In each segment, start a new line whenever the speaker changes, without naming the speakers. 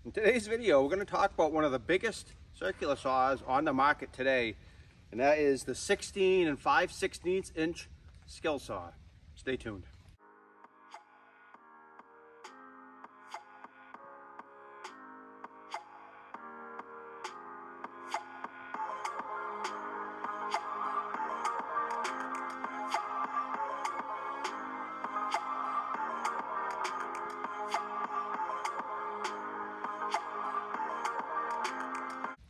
In today's video, we're going to talk about one of the biggest circular saws on the market today, and that is the 16 and 5/16 inch Skilsaw. Stay tuned.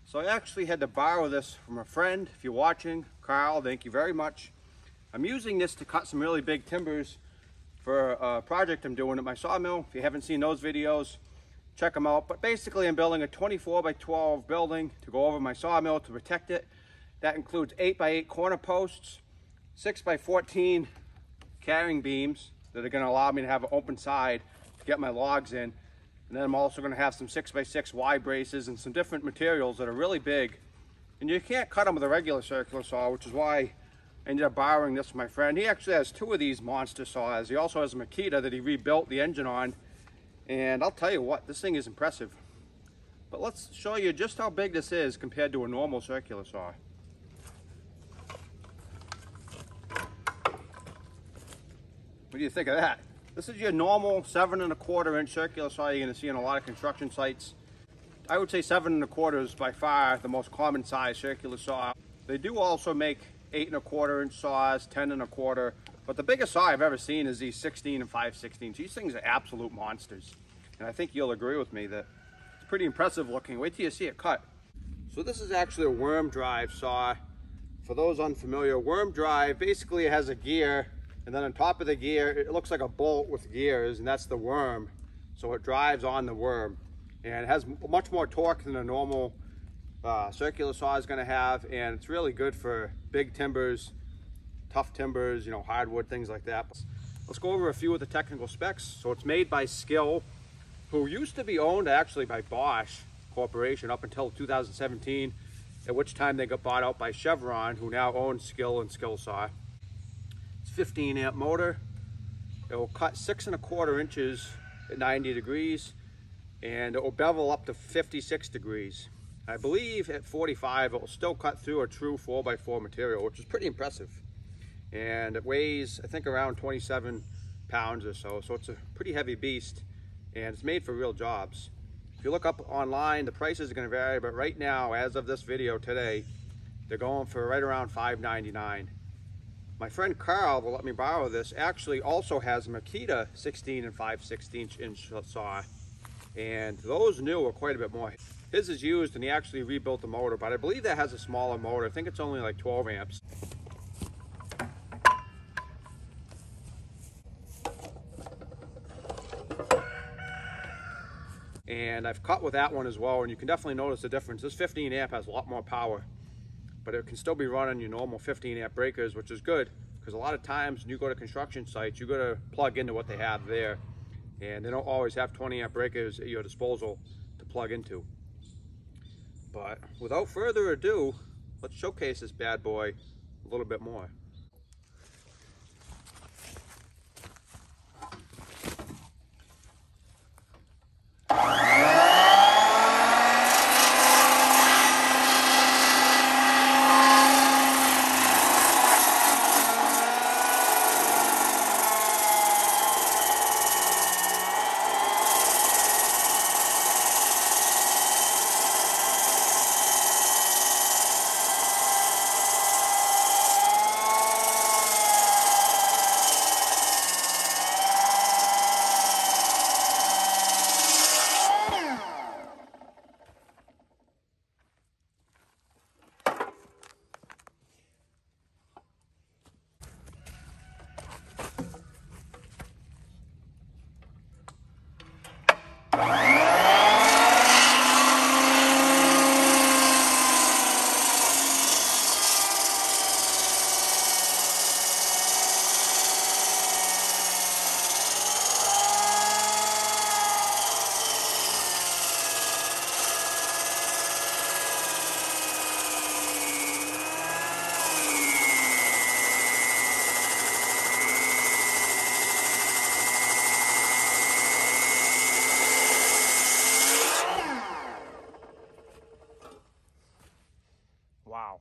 So I actually had to borrow this from a friend. If you're watching, Carl, thank you very much. I'm using this to cut some really big timbers for a project I'm doing at my sawmill. If you haven't seen those videos, check them out. But basically I'm building a 24 by 12 building to go over my sawmill to protect it. That includes 8 by 8 corner posts, 6 by 14 carrying beams that are going to allow me to have an open side to get my logs in. And then I'm also going to have some 6 by 6 Y braces and some different materials that are really big. And you can't cut them with a regular circular saw, which is why I ended up borrowing this from my friend. He actually has 2 of these monster saws. He also has a Makita that he rebuilt the engine on. And I'll tell you what, this thing is impressive. But let's show you just how big this is compared to a normal circular saw. What do you think of that? This is your normal 7 1/4 inch circular saw you're going to see in a lot of construction sites. I would say 7 1/4 is by far the most common size circular saw. They do also make 8 1/4 inch saws, 10 1/4, but the biggest saw I've ever seen is these 16 and 5/16. These things are absolute monsters. And I think you'll agree with me that it's pretty impressive looking. Wait till you see it cut. So this is actually a worm drive saw. For those unfamiliar, worm drive basically has a gear, and then on top of the gear, it looks like a bolt with gears, and that's the worm. So it drives on the worm. And it has much more torque than a normal circular saw is gonna have, and it's really good for big timbers, tough timbers, you know, hardwood, things like that. Let's go over a few of the technical specs. So it's made by Skill, who used to be owned actually by Bosch Corporation up until 2017, at which time they got bought out by Chevron, who now owns Skill and Skilsaw. 15 amp motor. It will cut 6 1/4 inches at 90 degrees, and it will bevel up to 56 degrees. I believe at 45 it will still cut through a true 4x4 material, which is pretty impressive. And it weighs, I think, around 27 pounds or so, so it's a pretty heavy beast, and it's made for real jobs. If you look up online, the prices are going to vary, but right now, as of this video today, they're going for right around $5.99. My friend Carl will let me borrow this. Actually also has a Makita 16 and 5/16 inch saw, and those new are quite a bit more. His is used and he actually rebuilt the motor, but I believe that has a smaller motor. I think it's only like 12 amps. And I've cut with that one as well, and you can definitely notice the difference. This 15 amp has a lot more power, but it can still be running your normal 15 amp breakers, which is good, because a lot of times when you go to construction sites, you got to plug into what they have there, and they don't always have 20 amp breakers at your disposal to plug into. But without further ado, let's showcase this bad boy a little bit more.
wow.